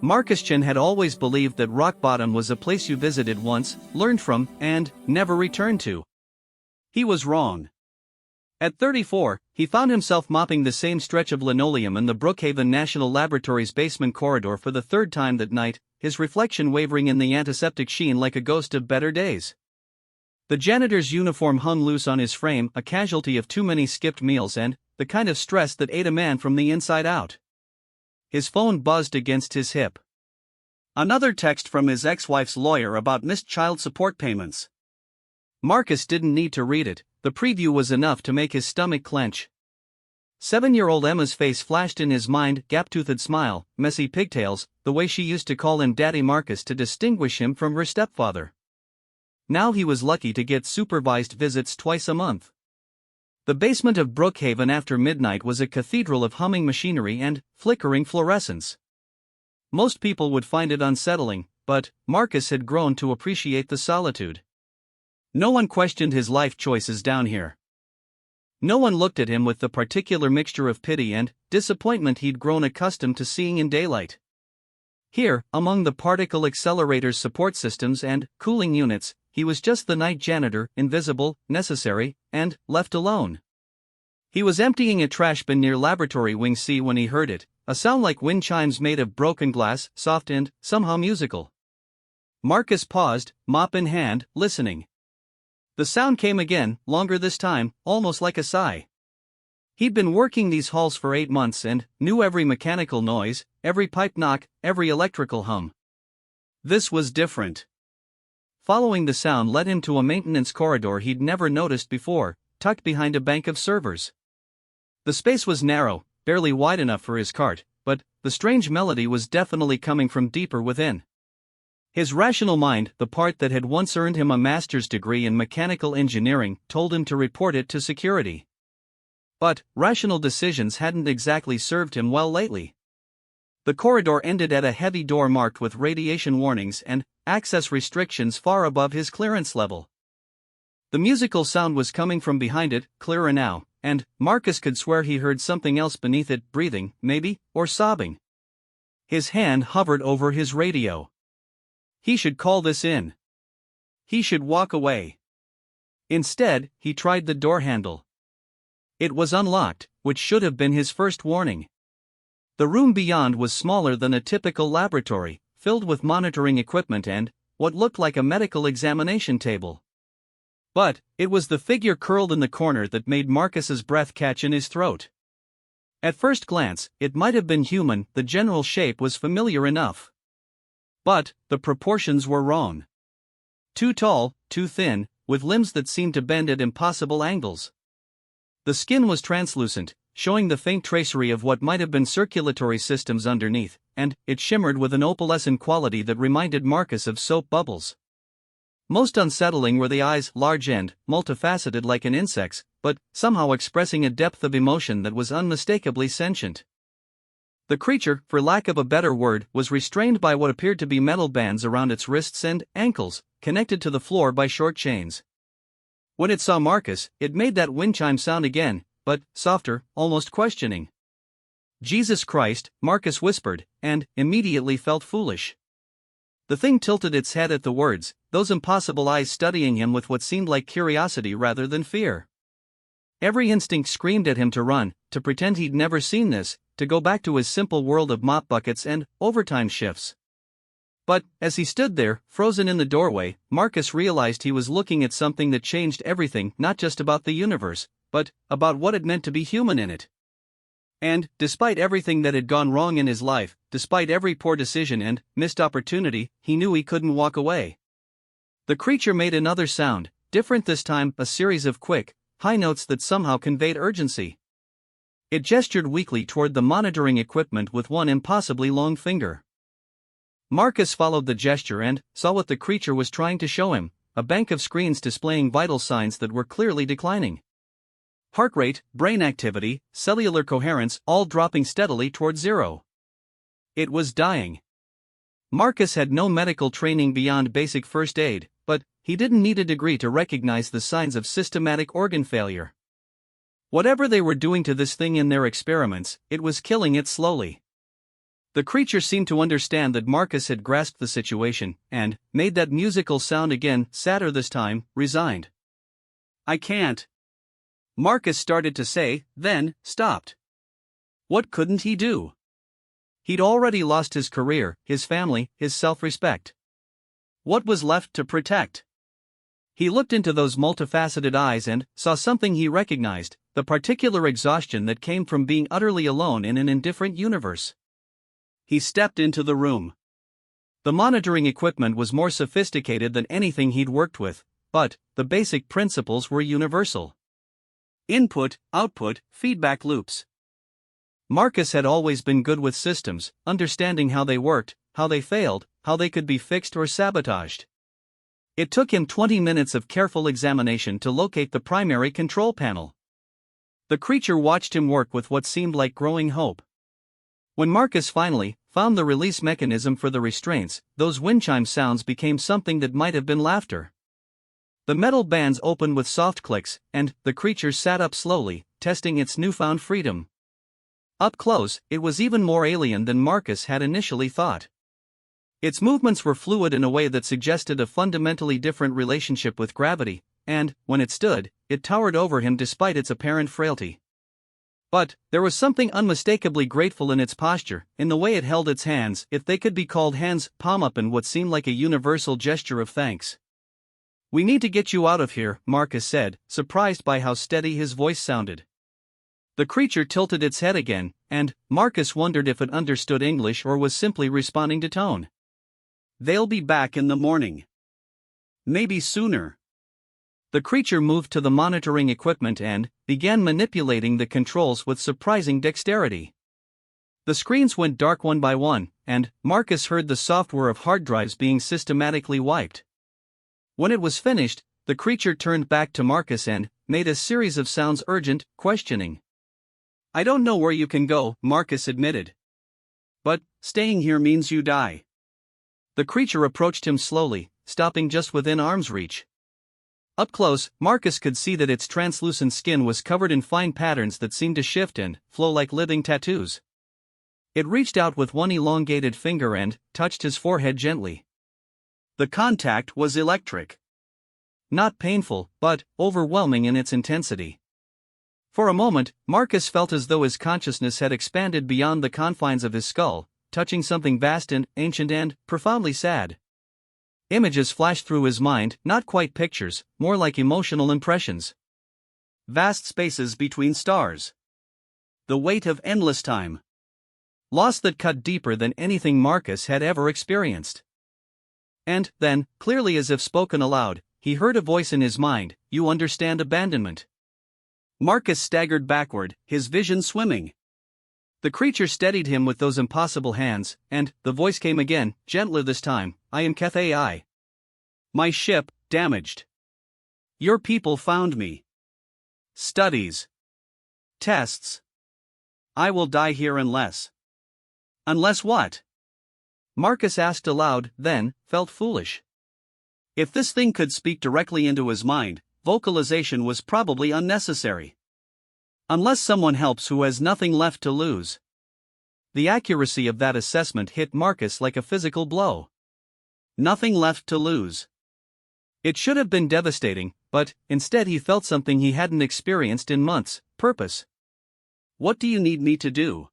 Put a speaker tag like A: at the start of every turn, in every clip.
A: Marcus Chen had always believed that rock bottom was a place you visited once, learned from, and never returned to. He was wrong. At 34, he found himself mopping the same stretch of linoleum in the Brookhaven National Laboratory's basement corridor for the third time that night, his reflection wavering in the antiseptic sheen like a ghost of better days. The janitor's uniform hung loose on his frame, a casualty of too many skipped meals and the kind of stress that ate a man from the inside out. His phone buzzed against his hip. Another text from his ex-wife's lawyer about missed child support payments. Marcus didn't need to read it, the preview was enough to make his stomach clench. 7-year-old Emma's face flashed in his mind, gap-toothed smile, messy pigtails, the way she used to call him Daddy Marcus to distinguish him from her stepfather. Now he was lucky to get supervised visits twice a month. The basement of Brookhaven after midnight was a cathedral of humming machinery and flickering fluorescence. Most people would find it unsettling, but Marcus had grown to appreciate the solitude. No one questioned his life choices down here. No one looked at him with the particular mixture of pity and disappointment he'd grown accustomed to seeing in daylight. Here, among the particle accelerators, support systems, and cooling units, he was just the night janitor, invisible, necessary, and left alone. He was emptying a trash bin near Laboratory Wing C when he heard it, a sound like wind chimes made of broken glass, soft and somehow musical. Marcus paused, mop in hand, listening. The sound came again, longer this time, almost like a sigh. He'd been working these halls for 8 months and knew every mechanical noise, every pipe knock, every electrical hum. This was different. Following the sound led him to a maintenance corridor he'd never noticed before, tucked behind a bank of servers. The space was narrow, barely wide enough for his cart, but the strange melody was definitely coming from deeper within. His rational mind, the part that had once earned him a master's degree in mechanical engineering, told him to report it to security. But rational decisions hadn't exactly served him well lately. The corridor ended at a heavy door marked with radiation warnings and access restrictions far above his clearance level. The musical sound was coming from behind it, clearer now, and Marcus could swear he heard something else beneath it, breathing, maybe, or sobbing. His hand hovered over his radio. He should call this in. He should walk away. Instead, he tried the door handle. It was unlocked, which should have been his first warning. The room beyond was smaller than a typical laboratory, filled with monitoring equipment and what looked like a medical examination table. But it was the figure curled in the corner that made Marcus's breath catch in his throat. At first glance, it might have been human, the general shape was familiar enough. But the proportions were wrong. Too tall, too thin, with limbs that seemed to bend at impossible angles. The skin was translucent, showing the faint tracery of what might have been circulatory systems underneath, and it shimmered with an opalescent quality that reminded Marcus of soap bubbles. Most unsettling were the eyes, large and multifaceted like an insect's, but somehow expressing a depth of emotion that was unmistakably sentient. The creature, for lack of a better word, was restrained by what appeared to be metal bands around its wrists and ankles, connected to the floor by short chains. When it saw Marcus, it made that wind chime sound again, but softer, almost questioning. "Jesus Christ," Marcus whispered, and immediately felt foolish. The thing tilted its head at the words, those impossible eyes studying him with what seemed like curiosity rather than fear. Every instinct screamed at him to run, to pretend he'd never seen this, to go back to his simple world of mop buckets and overtime shifts. But, as he stood there, frozen in the doorway, Marcus realized he was looking at something that changed everything, not just about the universe, but about what it meant to be human in it. And, despite everything that had gone wrong in his life, despite every poor decision and missed opportunity, he knew he couldn't walk away. The creature made another sound, different this time, a series of quick, high notes that somehow conveyed urgency. It gestured weakly toward the monitoring equipment with one impossibly long finger. Marcus followed the gesture and saw what the creature was trying to show him, a bank of screens displaying vital signs that were clearly declining. Heart rate, brain activity, cellular coherence, all dropping steadily toward zero. It was dying. Marcus had no medical training beyond basic first aid, but he didn't need a degree to recognize the signs of systematic organ failure. Whatever they were doing to this thing in their experiments, it was killing it slowly. The creature seemed to understand that Marcus had grasped the situation, and made that musical sound again, sadder this time, resigned. "I can't," Marcus started to say, then stopped. What couldn't he do? He'd already lost his career, his family, his self-respect. What was left to protect? He looked into those multifaceted eyes and saw something he recognized, the particular exhaustion that came from being utterly alone in an indifferent universe. He stepped into the room. The monitoring equipment was more sophisticated than anything he'd worked with, but the basic principles were universal. Input, output, feedback loops. Marcus had always been good with systems, understanding how they worked, how they failed, how they could be fixed or sabotaged. It took him 20 minutes of careful examination to locate the primary control panel. The creature watched him work with what seemed like growing hope. When Marcus finally found the release mechanism for the restraints, those wind chime sounds became something that might have been laughter. The metal bands opened with soft clicks, and the creature sat up slowly, testing its newfound freedom. Up close, it was even more alien than Marcus had initially thought. Its movements were fluid in a way that suggested a fundamentally different relationship with gravity, and, when it stood, it towered over him despite its apparent frailty. But there was something unmistakably grateful in its posture, in the way it held its hands, if they could be called hands, palm up in what seemed like a universal gesture of thanks. "We need to get you out of here," Marcus said, surprised by how steady his voice sounded. The creature tilted its head again, and Marcus wondered if it understood English or was simply responding to tone. "They'll be back in the morning. Maybe sooner." The creature moved to the monitoring equipment and began manipulating the controls with surprising dexterity. The screens went dark one by one, and Marcus heard the software of hard drives being systematically wiped. When it was finished, the creature turned back to Marcus and made a series of sounds urgent, questioning. "I don't know where you can go," Marcus admitted. "But staying here means you die." The creature approached him slowly, stopping just within arm's reach. Up close, Marcus could see that its translucent skin was covered in fine patterns that seemed to shift and flow like living tattoos. It reached out with one elongated finger and touched his forehead gently. The contact was electric. Not painful, but overwhelming in its intensity. For a moment, Marcus felt as though his consciousness had expanded beyond the confines of his skull, touching something vast and ancient and profoundly sad. Images flashed through his mind, not quite pictures, more like emotional impressions. Vast spaces between stars. The weight of endless time. Loss that cut deeper than anything Marcus had ever experienced. And then, clearly as if spoken aloud, he heard a voice in his mind, "You understand abandonment." Marcus staggered backward, his vision swimming. The creature steadied him with those impossible hands, and the voice came again, gentler this time, "I am Keth AI. My ship, damaged. Your people found me. Studies. Tests. I will die here unless." "Unless what?" Marcus asked aloud, then felt foolish. If this thing could speak directly into his mind, vocalization was probably unnecessary. Unless someone helps who has nothing left to lose. The accuracy of that assessment hit Marcus like a physical blow. Nothing left to lose. It should have been devastating, but instead he felt something he hadn't experienced in months: purpose. "What do you need me to do?"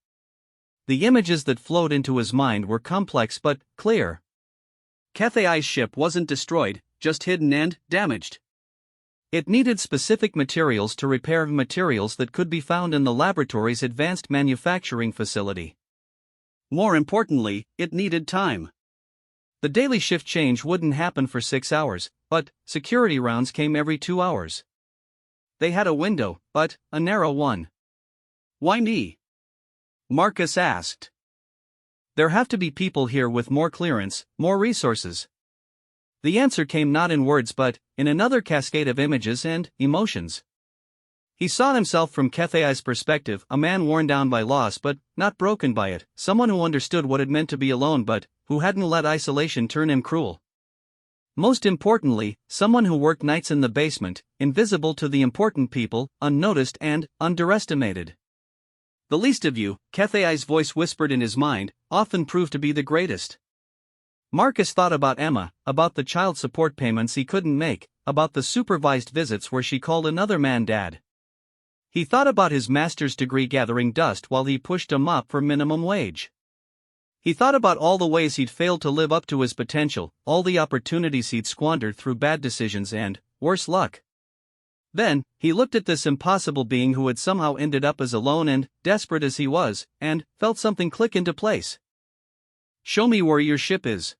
A: The images that flowed into his mind were complex but clear. Keth AI's ship wasn't destroyed, just hidden and damaged. It needed specific materials to repair materials that could be found in the laboratory's advanced manufacturing facility. More importantly, it needed time. The daily shift change wouldn't happen for 6 hours, but security rounds came every 2 hours. They had a window, but a narrow one. "Why me?" Marcus asked. "There have to be people here with more clearance, more resources." The answer came not in words but in another cascade of images and emotions. He saw himself from Keth AI's perspective, a man worn down by loss but not broken by it, someone who understood what it meant to be alone but who hadn't let isolation turn him cruel. Most importantly, someone who worked nights in the basement, invisible to the important people, unnoticed and underestimated. "The least of you," Keth AI's voice whispered in his mind, often prove to be the greatest. Marcus thought about Emma, about the child support payments he couldn't make, about the supervised visits where she called another man dad. He thought about his master's degree gathering dust while he pushed a mop for minimum wage. He thought about all the ways he'd failed to live up to his potential, all the opportunities he'd squandered through bad decisions and, worse luck. Then, he looked at this impossible being who had somehow ended up as alone and desperate as he was, and felt something click into place. "Show me where your ship is."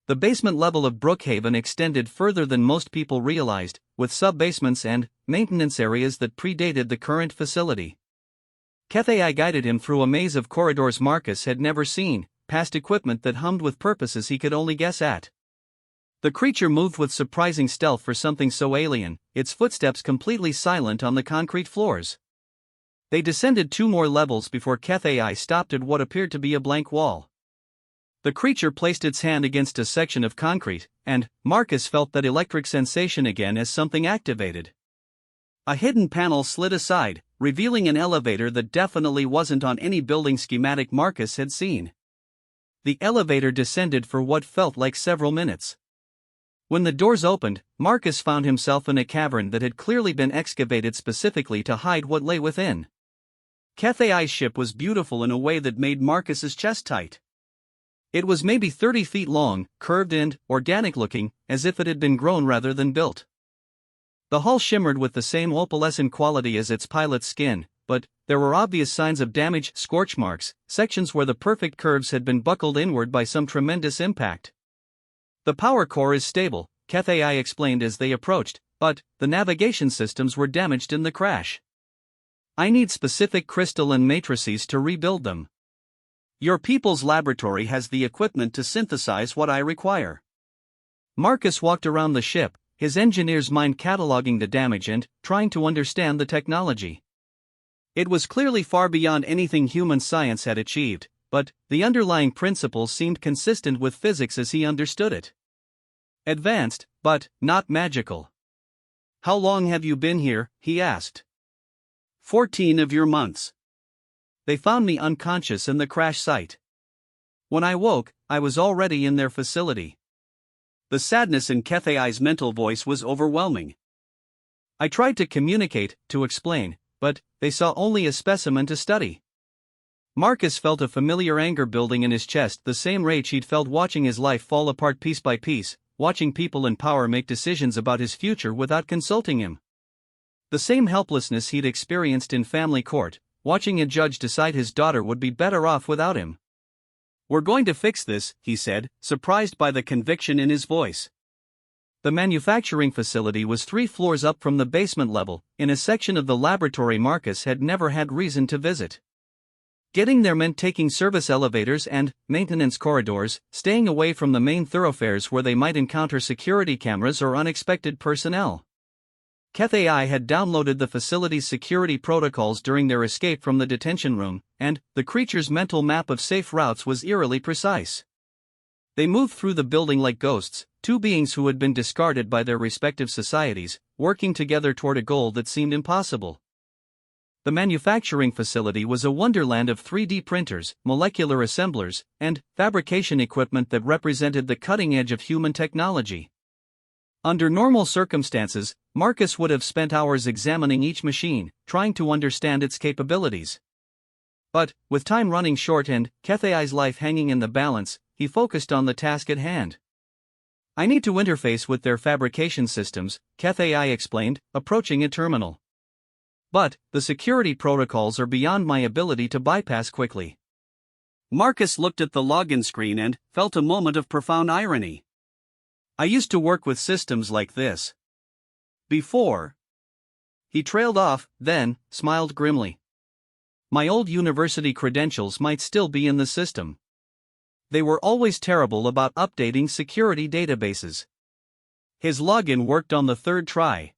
A: The basement level of Brookhaven extended further than most people realized, with sub-basements and maintenance areas that predated the current facility. Kethai guided him through a maze of corridors Marcus had never seen, past equipment that hummed with purposes he could only guess at. The creature moved with surprising stealth for something so alien, its footsteps completely silent on the concrete floors. They descended 2 more levels before Kethai stopped at what appeared to be a blank wall. The creature placed its hand against a section of concrete, and Marcus felt that electric sensation again as something activated. A hidden panel slid aside, revealing an elevator that definitely wasn't on any building schematic Marcus had seen. The elevator descended for what felt like several minutes. When the doors opened, Marcus found himself in a cavern that had clearly been excavated specifically to hide what lay within. Kethai's ship was beautiful in a way that made Marcus's chest tight. It was maybe 30 feet long, curved and organic-looking, as if it had been grown rather than built. The hull shimmered with the same opalescent quality as its pilot's skin, but there were obvious signs of damage, scorch marks, sections where the perfect curves had been buckled inward by some tremendous impact. "The power core is stable," Kethai explained as they approached, "but the navigation systems were damaged in the crash. I need specific crystal and matrices to rebuild them. Your people's laboratory has the equipment to synthesize what I require." Marcus walked around the ship, his engineer's mind cataloging the damage and trying to understand the technology. It was clearly far beyond anything human science had achieved, but the underlying principles seemed consistent with physics as he understood it. Advanced, but not magical. "How long have you been here?" he asked. 14 of your months. They found me unconscious in the crash site. When I woke, I was already in their facility." The sadness in Kethai's mental voice was overwhelming. "I tried to communicate, to explain, but they saw only a specimen to study." Marcus felt a familiar anger building in his chest, the same rage he'd felt watching his life fall apart piece by piece, watching people in power make decisions about his future without consulting him. The same helplessness he'd experienced in family court, watching a judge decide his daughter would be better off without him. "We're going to fix this," he said, surprised by the conviction in his voice. The manufacturing facility was 3 floors up from the basement level, in a section of the laboratory Marcus had never had reason to visit. Getting there meant taking service elevators and maintenance corridors, staying away from the main thoroughfares where they might encounter security cameras or unexpected personnel. Kethai had downloaded the facility's security protocols during their escape from the detention room, and the creature's mental map of safe routes was eerily precise. They moved through the building like ghosts, 2 beings who had been discarded by their respective societies, working together toward a goal that seemed impossible. The manufacturing facility was a wonderland of 3D printers, molecular assemblers, and fabrication equipment that represented the cutting edge of human technology. Under normal circumstances, Marcus would have spent hours examining each machine, trying to understand its capabilities. But, with time running short and Kethai's life hanging in the balance, he focused on the task at hand. "I need to interface with their fabrication systems," Kethai explained, approaching a terminal. "But the security protocols are beyond my ability to bypass quickly." Marcus looked at the login screen and felt a moment of profound irony. "I used to work with systems like this. Before." He trailed off, then smiled grimly. "My old university credentials might still be in the system. They were always terrible about updating security databases." His login worked on the 3rd try.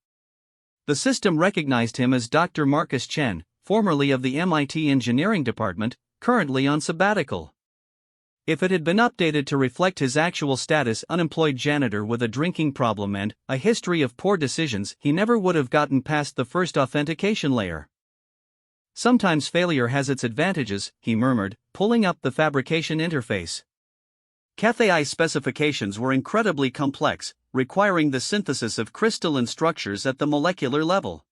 A: The system recognized him as Dr. Marcus Chen, formerly of the MIT Engineering Department, currently on sabbatical. If it had been updated to reflect his actual status, unemployed janitor with a drinking problem and a history of poor decisions, he never would have gotten past the first authentication layer. Sometimes failure has its advantages, he murmured, pulling up the fabrication interface. Cathai's specifications were incredibly complex, requiring the synthesis of crystalline structures at the molecular level.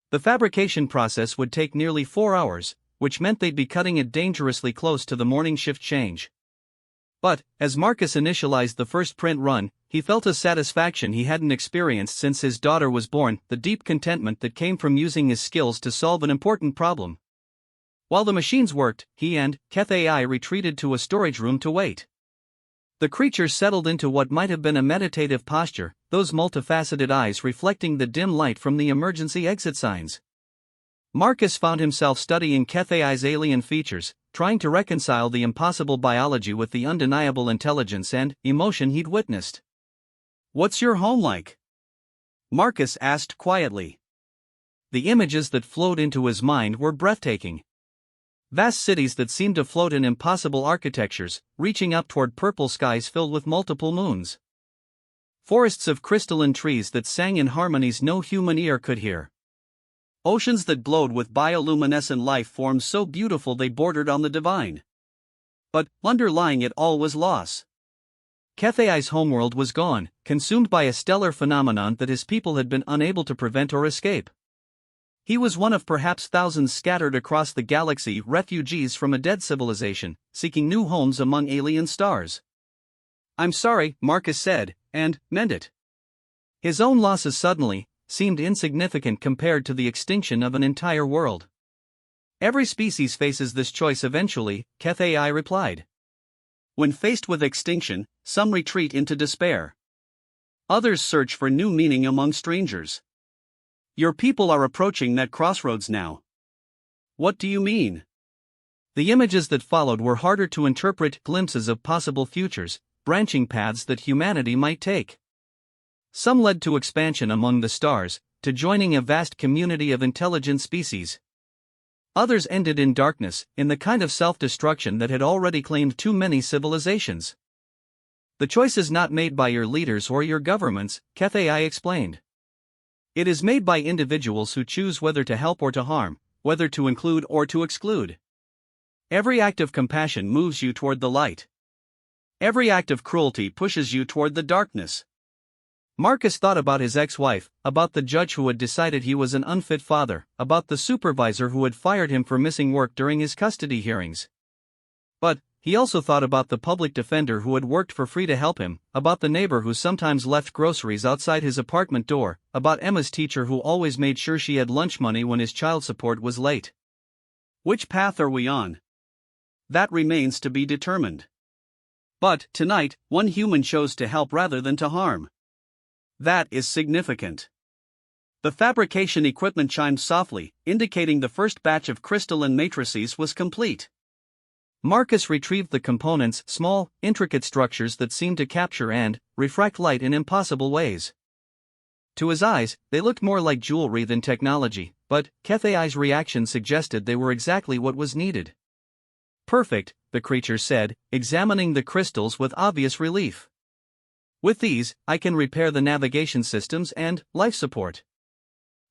A: The fabrication process would take nearly 4 hours, which meant they'd be cutting it dangerously close to the morning shift change. But, as Marcus initialized the first print run, he felt a satisfaction he hadn't experienced since his daughter was born, the deep contentment that came from using his skills to solve an important problem. While the machines worked, he and Cathai retreated to a storage room to wait. The creature settled into what might have been a meditative posture, those multifaceted eyes reflecting the dim light from the emergency exit signs. Marcus found himself studying Cathai's alien features, trying to reconcile the impossible biology with the undeniable intelligence and emotion he'd witnessed. "What's your home like?" Marcus asked quietly. The images that flowed into his mind were breathtaking. Vast cities that seemed to float in impossible architectures, reaching up toward purple skies filled with multiple moons. Forests of crystalline trees that sang in harmonies no human ear could hear. Oceans that glowed with bioluminescent life forms so beautiful they bordered on the divine. But, underlying it all was loss. Cathai's homeworld was gone, consumed by a stellar phenomenon that his people had been unable to prevent or escape. He was one of perhaps thousands scattered across the galaxy, refugees from a dead civilization, seeking new homes among alien stars. "I'm sorry," Marcus said, and meant it. His own losses suddenly seemed insignificant compared to the extinction of an entire world. "Every species faces this choice eventually," Cathai replied. "When faced with extinction, some retreat into despair. Others search for new meaning among strangers. Your people are approaching that crossroads now." "What do you mean?" The images that followed were harder to interpret, glimpses of possible futures, branching paths that humanity might take. Some led to expansion among the stars, to joining a vast community of intelligent species. Others ended in darkness, in the kind of self-destruction that had already claimed too many civilizations. "The choice is not made by your leaders or your governments," Cathai explained. "It is made by individuals who choose whether to help or to harm, whether to include or to exclude. Every act of compassion moves you toward the light. Every act of cruelty pushes you toward the darkness." Marcus thought about his ex-wife, about the judge who had decided he was an unfit father, about the supervisor who had fired him for missing work during his custody hearings. But he also thought about the public defender who had worked for free to help him, about the neighbor who sometimes left groceries outside his apartment door, about Emma's teacher who always made sure she had lunch money when his child support was late. Which path are we on? That remains to be determined. But, tonight, one human chose to help rather than to harm. That is significant. The fabrication equipment chimed softly, indicating the first batch of crystalline matrices was complete. Marcus retrieved the components, small, intricate structures that seemed to capture and refract light in impossible ways. To his eyes, they looked more like jewelry than technology, but Cathai's reaction suggested they were exactly what was needed. "Perfect," the creature said, examining the crystals with obvious relief. "With these, I can repair the navigation systems and life support.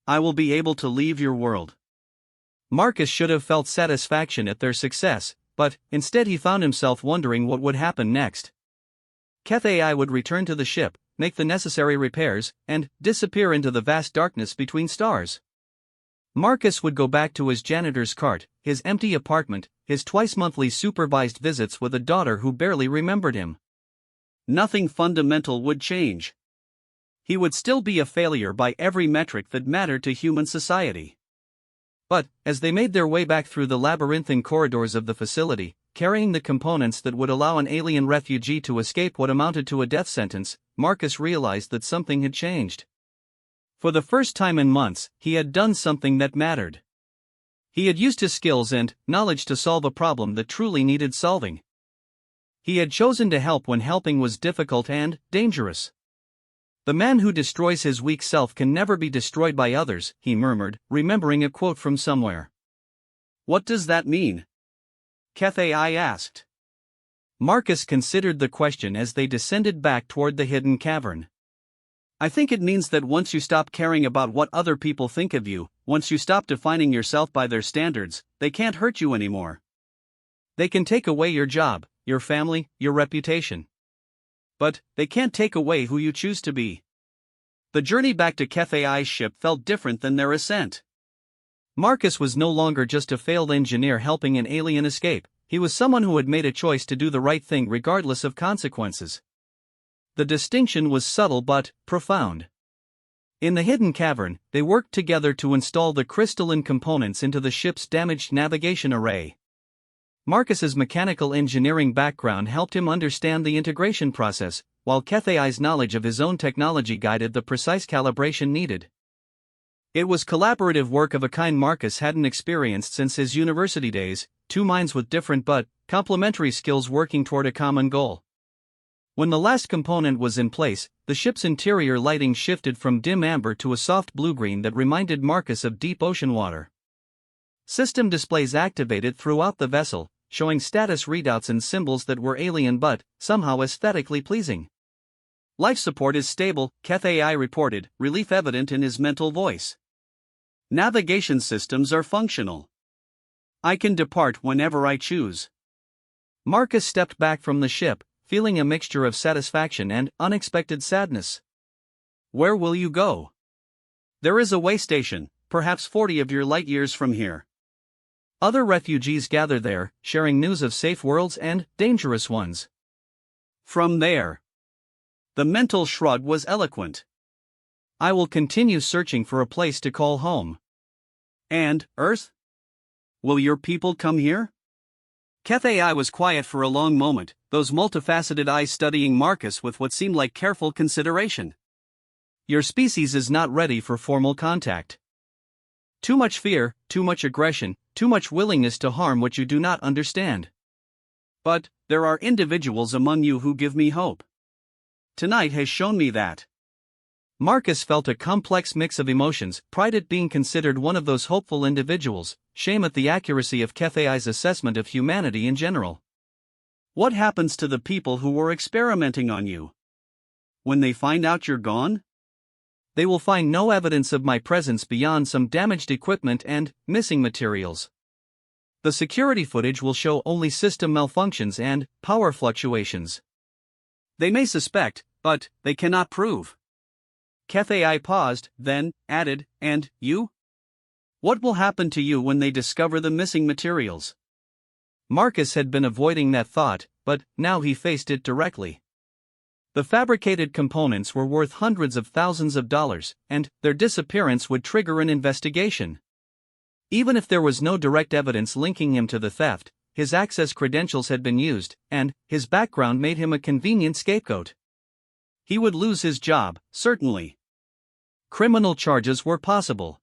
A: I will be able to leave your world." Marcus should have felt satisfaction at their success, but instead he found himself wondering what would happen next. Cathai would return to the ship, make the necessary repairs, and disappear into the vast darkness between stars. Marcus would go back to his janitor's cart, his empty apartment, his twice-monthly supervised visits with a daughter who barely remembered him. Nothing fundamental would change. He would still be a failure by every metric that mattered to human society. But, as they made their way back through the labyrinthine corridors of the facility, carrying the components that would allow an alien refugee to escape what amounted to a death sentence, Marcus realized that something had changed. For the first time in months, he had done something that mattered. He had used his skills and knowledge to solve a problem that truly needed solving. He had chosen to help when helping was difficult and dangerous. "The man who destroys his weak self can never be destroyed by others," he murmured, remembering a quote from somewhere. "What does that mean?" Cathai asked. Marcus considered the question as they descended back toward the hidden cavern. "I think it means that once you stop caring about what other people think of you, Once you stop defining yourself by their standards, they can't hurt you anymore. They can take away your job, your family, your reputation. But they can't take away who you choose to be. The journey back to KFAI's ship felt different than their ascent. Marcus was no longer just a failed engineer helping an alien escape, he was someone who had made a choice to do the right thing regardless of consequences. The distinction was subtle but profound. In the hidden cavern, they worked together to install the crystalline components into the ship's damaged navigation array. Marcus's mechanical engineering background helped him understand the integration process, while KFAI's knowledge of his own technology guided the precise calibration needed. It was collaborative work of a kind Marcus hadn't experienced since his university days, two minds with different but complementary skills working toward a common goal. When the last component was in place, the ship's interior lighting shifted from dim amber to a soft blue-green that reminded Marcus of deep ocean water. System displays activated throughout the vessel, showing status readouts and symbols that were alien but somehow aesthetically pleasing. Life support is stable, KFAI reported, relief evident in his mental voice. Navigation systems are functional. I can depart whenever I choose. Marcus stepped back from the ship, feeling a mixture of satisfaction and unexpected sadness. Where will you go? There is a way station, perhaps 40 of your light years from here. Other refugees gather there, sharing news of safe worlds and dangerous ones. From there. The mental shrug was eloquent. I will continue searching for a place to call home. And, Earth? Will your people come here? KFAI was quiet for a long moment, those multifaceted eyes studying Marcus with what seemed like careful consideration. Your species is not ready for formal contact. Too much fear, too much aggression, too much willingness to harm what you do not understand. But there are individuals among you who give me hope. Tonight has shown me that. Marcus felt a complex mix of emotions, pride at being considered one of those hopeful individuals, shame at the accuracy of KFAI's assessment of humanity in general. What happens to the people who were experimenting on you? When they find out you're gone? They will find no evidence of my presence beyond some damaged equipment and missing materials. The security footage will show only system malfunctions and power fluctuations. They may suspect, but they cannot prove. KFAI paused, then added, and you? What will happen to you when they discover the missing materials? Marcus had been avoiding that thought, but now he faced it directly. The fabricated components were worth hundreds of thousands of dollars, and their disappearance would trigger an investigation. Even if there was no direct evidence linking him to the theft, his access credentials had been used, and his background made him a convenient scapegoat. He would lose his job, certainly. Criminal charges were possible.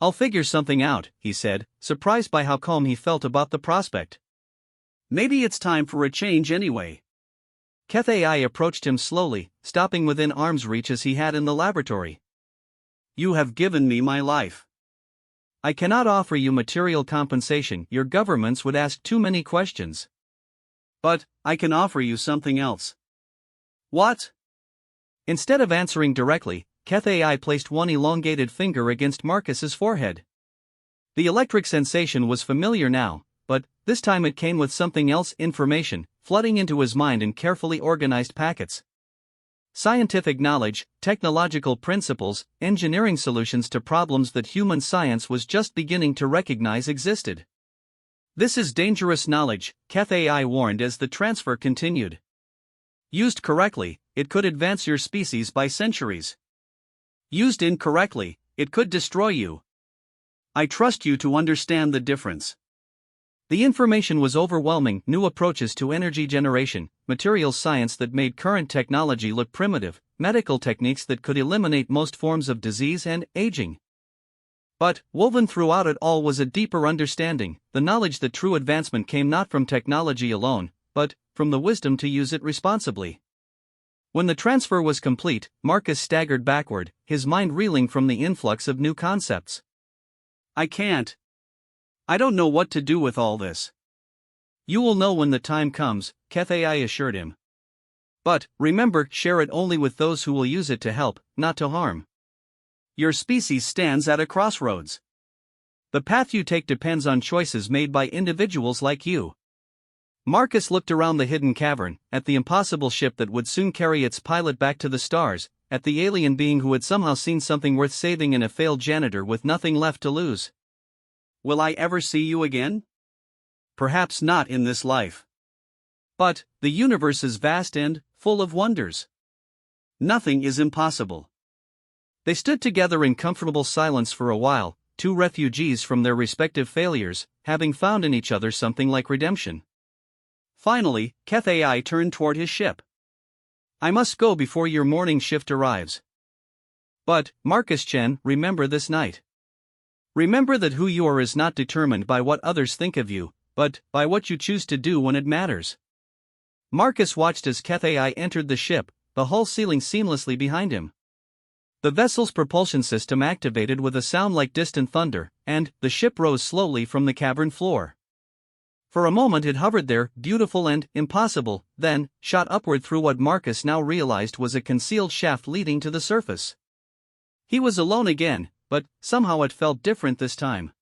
A: I'll figure something out, he said, surprised by how calm he felt about the prospect. Maybe it's time for a change anyway. KFAI approached him slowly, stopping within arm's reach as he had in the laboratory. You have given me my life. I cannot offer you material compensation, your governments would ask too many questions. But I can offer you something else. What? Instead of answering directly, KFAI placed one elongated finger against Marcus's forehead. The electric sensation was familiar now, but this time it came with something else, information, flooding into his mind in carefully organized packets. Scientific knowledge, technological principles, engineering solutions to problems that human science was just beginning to recognize existed. This is dangerous knowledge, KFAI warned as the transfer continued. Used correctly, it could advance your species by centuries. Used incorrectly, it could destroy you. I trust you to understand the difference. The information was overwhelming: new approaches to energy generation, materials science that made current technology look primitive, medical techniques that could eliminate most forms of disease and aging. But, woven throughout it all was a deeper understanding, the knowledge that true advancement came not from technology alone, but from the wisdom to use it responsibly. When the transfer was complete, Marcus staggered backward, his mind reeling from the influx of new concepts. I can't. I don't know what to do with all this. You will know when the time comes, KFAI assured him. But, remember, share it only with those who will use it to help, not to harm. Your species stands at a crossroads. The path you take depends on choices made by individuals like you. Marcus looked around the hidden cavern, at the impossible ship that would soon carry its pilot back to the stars, at the alien being who had somehow seen something worth saving in a failed janitor with nothing left to lose. Will I ever see you again? Perhaps not in this life. But the universe is vast and full of wonders. Nothing is impossible. They stood together in comfortable silence for a while, two refugees from their respective failures, having found in each other something like redemption. Finally, Kethai turned toward his ship. I must go before your morning shift arrives. But, Marcus Chen, remember this night. Remember that who you are is not determined by what others think of you, but by what you choose to do when it matters. Marcus watched as Kethai entered the ship, the hull sealing seamlessly behind him. The vessel's propulsion system activated with a sound like distant thunder, and the ship rose slowly from the cavern floor. For a moment it hovered there, beautiful and impossible, then shot upward through what Marcus now realized was a concealed shaft leading to the surface. He was alone again, but somehow it felt different this time.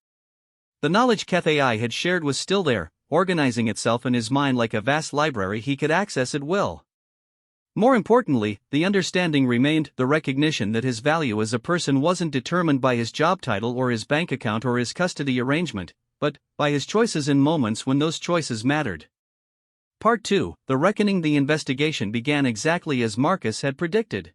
A: The knowledge Kethai had shared was still there, organizing itself in his mind like a vast library he could access at will. More importantly, the understanding remained, the recognition that his value as a person wasn't determined by his job title or his bank account or his custody arrangement, but by his choices in moments when those choices mattered. Part 2, The Reckoning. The investigation began exactly as Marcus had predicted.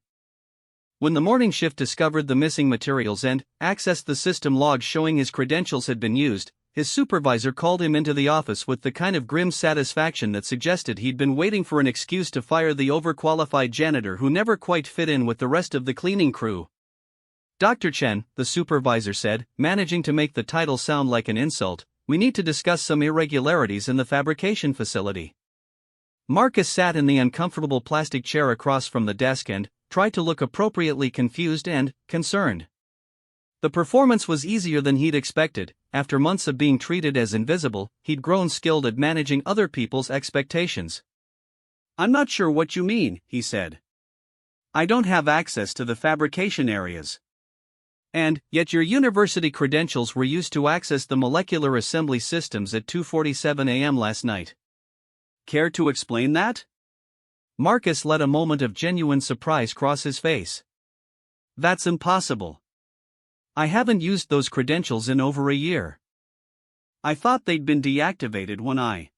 A: When the morning shift discovered the missing materials and accessed the system logs showing his credentials had been used, his supervisor called him into the office with the kind of grim satisfaction that suggested he'd been waiting for an excuse to fire the overqualified janitor who never quite fit in with the rest of the cleaning crew. Dr. Chen, the supervisor said, managing to make the title sound like an insult, we need to discuss some irregularities in the fabrication facility. Marcus sat in the uncomfortable plastic chair across from the desk and tried to look appropriately confused and concerned. The performance was easier than he'd expected. After months of being treated as invisible, he'd grown skilled at managing other people's expectations. I'm not sure what you mean, he said. I don't have access to the fabrication areas. And yet your university credentials were used to access the molecular assembly systems at 2:47 a.m. last night. Care to explain that? Marcus let a moment of genuine surprise cross his face. That's impossible. I haven't used those credentials in over a year. I thought they'd been deactivated when I...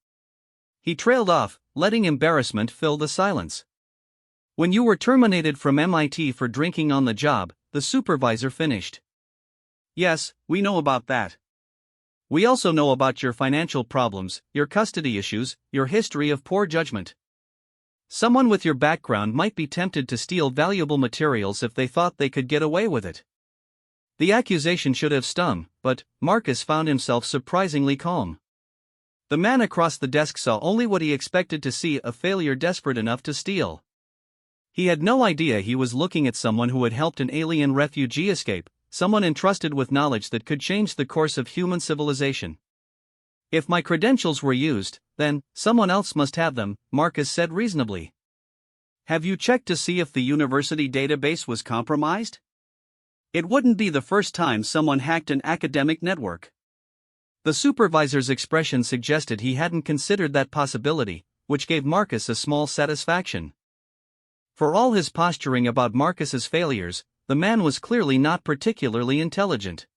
A: He trailed off, letting embarrassment fill the silence. When you were terminated from MIT for drinking on the job, the supervisor finished. Yes, we know about that. We also know about your financial problems, your custody issues, your history of poor judgment. Someone with your background might be tempted to steal valuable materials if they thought they could get away with it. The accusation should have stung, but Marcus found himself surprisingly calm. The man across the desk saw only what he expected to see, a failure desperate enough to steal. He had no idea he was looking at someone who had helped an alien refugee escape, someone entrusted with knowledge that could change the course of human civilization. If my credentials were used, then someone else must have them, Marcus said reasonably. Have you checked to see if the university database was compromised? It wouldn't be the first time someone hacked an academic network. The supervisor's expression suggested he hadn't considered that possibility, which gave Marcus a small satisfaction. For all his posturing about Marcus's failures, the man was clearly not particularly intelligent.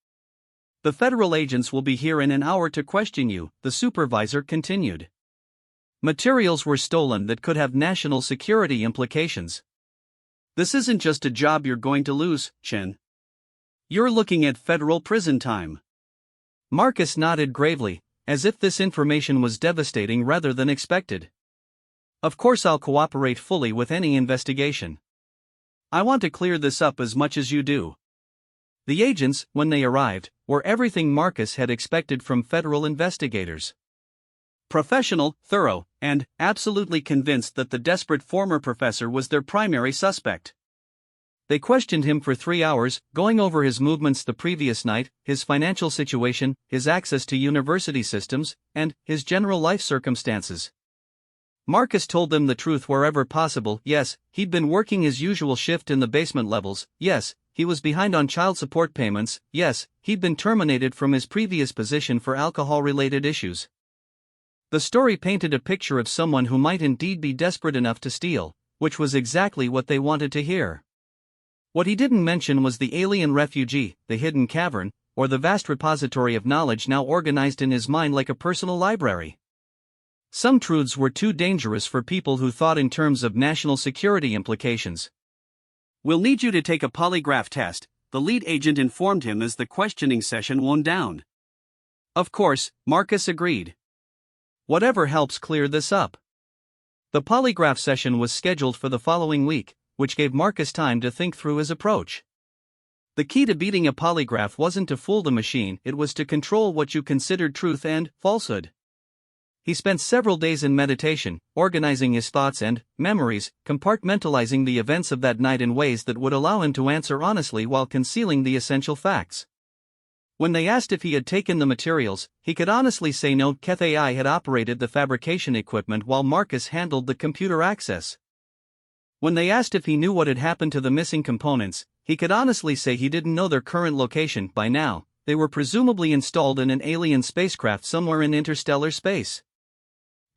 A: The federal agents will be here in an hour to question you, the supervisor continued. Materials were stolen that could have national security implications. This isn't just a job you're going to lose, Chen. You're looking at federal prison time. Marcus nodded gravely, as if this information was devastating rather than expected. Of course I'll cooperate fully with any investigation. I want to clear this up as much as you do. The agents, when they arrived, were everything Marcus had expected from federal investigators. Professional, thorough, and absolutely convinced that the desperate former professor was their primary suspect. They questioned him for 3 hours, going over his movements the previous night, his financial situation, his access to university systems, and his general life circumstances. Marcus told them the truth wherever possible. Yes, he'd been working his usual shift in the basement levels. Yes, he was behind on child support payments. Yes, he'd been terminated from his previous position for alcohol-related issues. The story painted a picture of someone who might indeed be desperate enough to steal, which was exactly what they wanted to hear. What he didn't mention was the alien refugee, the hidden cavern, or the vast repository of knowledge now organized in his mind like a personal library. Some truths were too dangerous for people who thought in terms of national security implications.
B: "We'll need you to take a polygraph test," the lead agent informed him as the questioning session wound down.
A: Of course, Marcus agreed. Whatever helps clear this up. The polygraph session was scheduled for the following week, which gave Marcus time to think through his approach. The key to beating a polygraph wasn't to fool the machine, it was to control what you considered truth and falsehood. He spent several days in meditation, organizing his thoughts and memories, compartmentalizing the events of that night in ways that would allow him to answer honestly while concealing the essential facts. When they asked if he had taken the materials, he could honestly say no. AI had operated the fabrication equipment while Marcus handled the computer access. When they asked if he knew what had happened to the missing components, he could honestly say he didn't know their current location. By now, they were presumably installed in an alien spacecraft somewhere in interstellar space.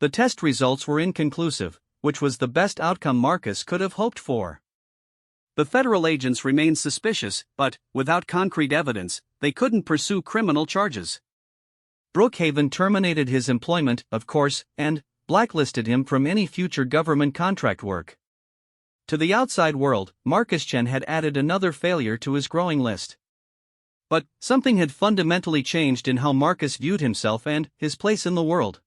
A: The test results were inconclusive, which was the best outcome Marcus could have hoped for.
B: The federal agents remained suspicious, but, without concrete evidence, they couldn't pursue criminal charges.
A: Brookhaven terminated his employment, of course, and blacklisted him from any future government contract work. To the outside world, Marcus Chen had added another failure to his growing list. But something had fundamentally changed in how Marcus viewed himself and his place in the world.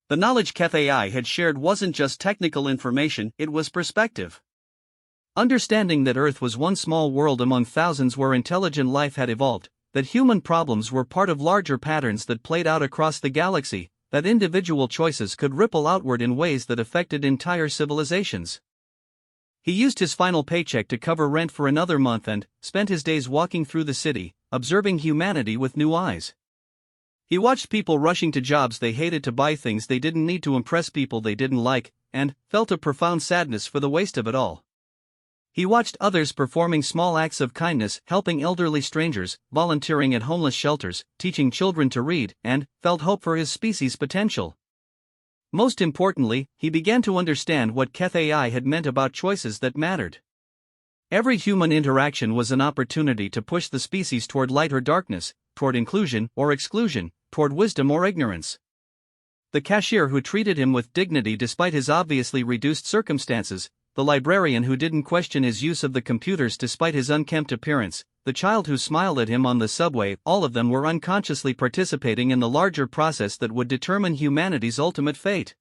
A: The knowledge AI had shared wasn't just technical information, it was perspective. Understanding that Earth was one small world among thousands where intelligent life had evolved, that human problems were part of larger patterns that played out across the galaxy, that individual choices could ripple outward in ways that affected entire civilizations. He used his final paycheck to cover rent for another month and spent his days walking through the city, observing humanity with new eyes. He watched people rushing to jobs they hated to buy things they didn't need to impress people they didn't like, and felt a profound sadness for the waste of it all. He watched others performing small acts of kindness, helping elderly strangers, volunteering at homeless shelters, teaching children to read, and felt hope for his species' potential. Most importantly, he began to understand what AI had meant about choices that mattered. Every human interaction was an opportunity to push the species toward light or darkness, toward inclusion or exclusion, toward wisdom or ignorance. The cashier who treated him with dignity despite his obviously reduced circumstances, the librarian who didn't question his use of the computers despite his unkempt appearance, the child who smiled at him on the subway, all of them were unconsciously participating in the larger process that would determine humanity's ultimate fate.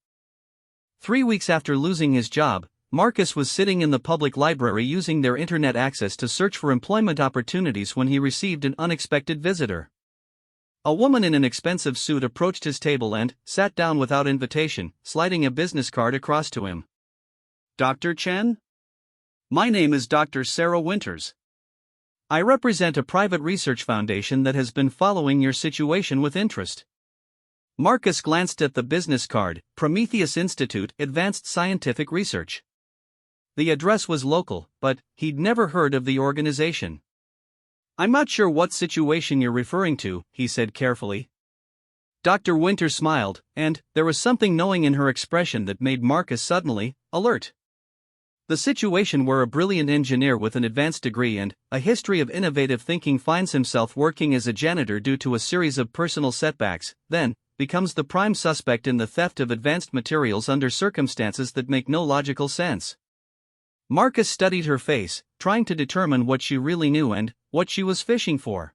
A: 3 weeks after losing his job, Marcus was sitting in the public library using their internet access to search for employment opportunities when he received an unexpected visitor. A woman in an expensive suit approached his table and sat down without invitation, sliding a business card across to him.
B: "Dr. Chen? My name is Dr. Sarah Winters.
A: I represent a private research foundation that has been following your situation with interest." Marcus glanced at the business card, Prometheus Institute, Advanced Scientific Research. The address was local, but he'd never heard of the organization. "I'm not sure what situation you're referring to," he said carefully. Dr. Winters smiled, and there was something knowing in her expression that made Marcus suddenly alert. The situation where a brilliant engineer with an advanced degree and a history of innovative thinking finds himself working as a janitor due to a series of personal setbacks, then becomes the prime suspect in the theft of advanced materials under circumstances that make no logical sense. Marcus studied her face, trying to determine what she really knew and what she was fishing for.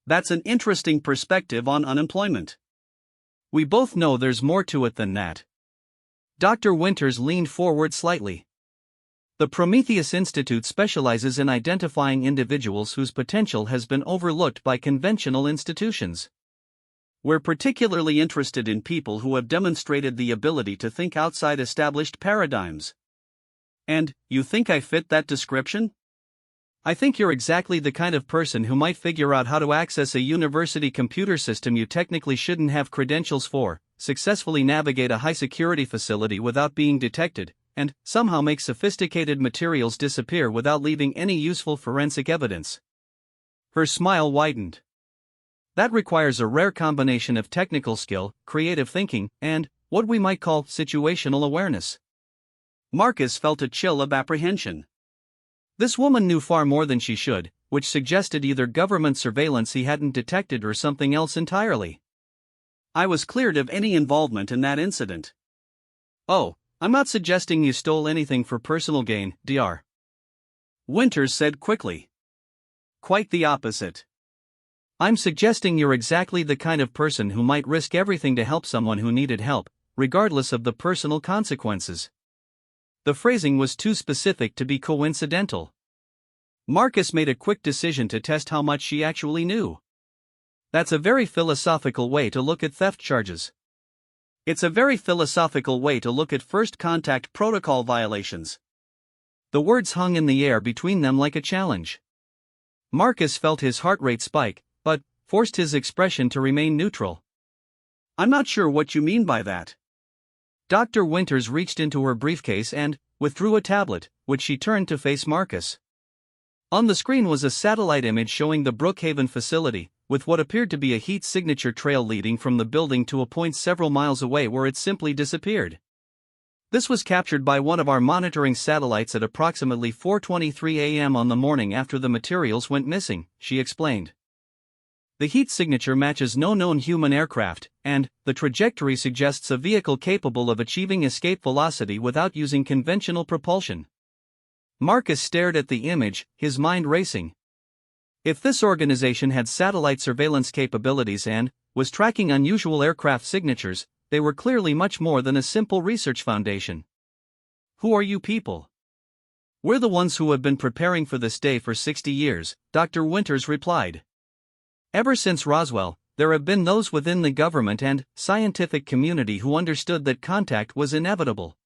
B: "That's an interesting perspective on unemployment.
A: We both know there's more to it than that." Dr. Winters leaned forward slightly. The Prometheus Institute specializes in identifying individuals whose potential has been overlooked by conventional institutions.
B: We're particularly interested in people who have demonstrated the ability to think outside established paradigms. And, you think I fit that description?
A: I think you're exactly the kind of person who might figure out how to access a university computer system you technically shouldn't have credentials for, successfully navigate a high-security facility without being detected, and somehow make sophisticated materials disappear without leaving any useful forensic evidence. Her smile widened. That requires a rare combination of technical skill, creative thinking, and what we might call situational awareness. Marcus felt a chill of apprehension. This woman knew far more than she should, which suggested either government surveillance he hadn't detected or something else entirely. I was cleared of any involvement in that incident. Oh, I'm not suggesting you stole anything for personal gain, Dr. Winters said quickly. Quite the opposite. I'm suggesting you're exactly the kind of person who might risk everything to help someone who needed help, regardless of the personal consequences. The phrasing was too specific to be coincidental. Marcus made a quick decision to test how much she actually knew. That's a very philosophical way to look at theft charges. It's a very philosophical way to look at first contact protocol violations. The words hung in the air between them like a challenge. Marcus felt his heart rate spike, but forced his expression to remain neutral. I'm not sure what you mean by that. Dr. Winters reached into her briefcase and withdrew a tablet, which she turned to face Marcus. On the screen was a satellite image showing the Brookhaven facility, with what appeared to be a heat signature trail leading from the building to a point several miles away where it simply disappeared. This was captured by one of our monitoring satellites at approximately 4:23 a.m. on the morning after the materials went missing, she explained. The heat signature matches no known human aircraft, and the trajectory suggests a vehicle capable of achieving escape velocity without using conventional propulsion. Marcus stared at the image, his mind racing. If this organization had satellite surveillance capabilities and was tracking unusual aircraft signatures, they were clearly much more than a simple research foundation. Who are you people? We're the ones who have been preparing for this day for 60 years, Dr. Winters replied. Ever since Roswell, there have been those within the government and scientific community who understood that contact was inevitable.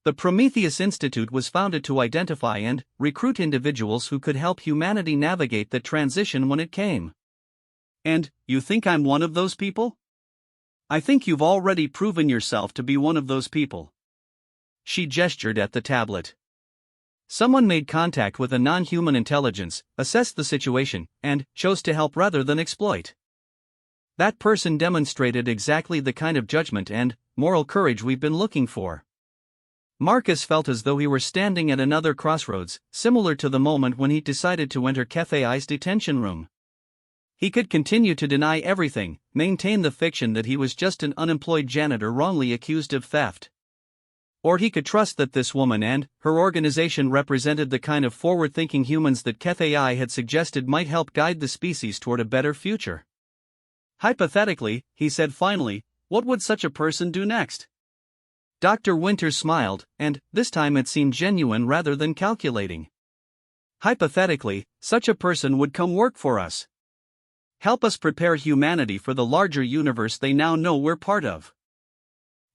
A: The Prometheus Institute was founded to identify and recruit individuals who could help humanity navigate the transition when it came. And you think I'm one of those people? I think you've already proven yourself to be one of those people. She gestured at the tablet. Someone made contact with a non-human intelligence, assessed the situation, and chose to help rather than exploit. That person demonstrated exactly the kind of judgment and moral courage we've been looking for. Marcus felt as though he were standing at another crossroads, similar to the moment when he decided to enter Cafe detention room. He could continue to deny everything, maintain the fiction that he was just an unemployed janitor wrongly accused of theft. Or he could trust that this woman and her organization represented the kind of forward-thinking humans that Cafe had suggested might help guide the species toward a better future. Hypothetically, he said finally, what would such a person do next? Dr. Winters smiled, and this time it seemed genuine rather than calculating. Hypothetically, such a person would come work for us. Help us prepare humanity for the larger universe they now know we're part of.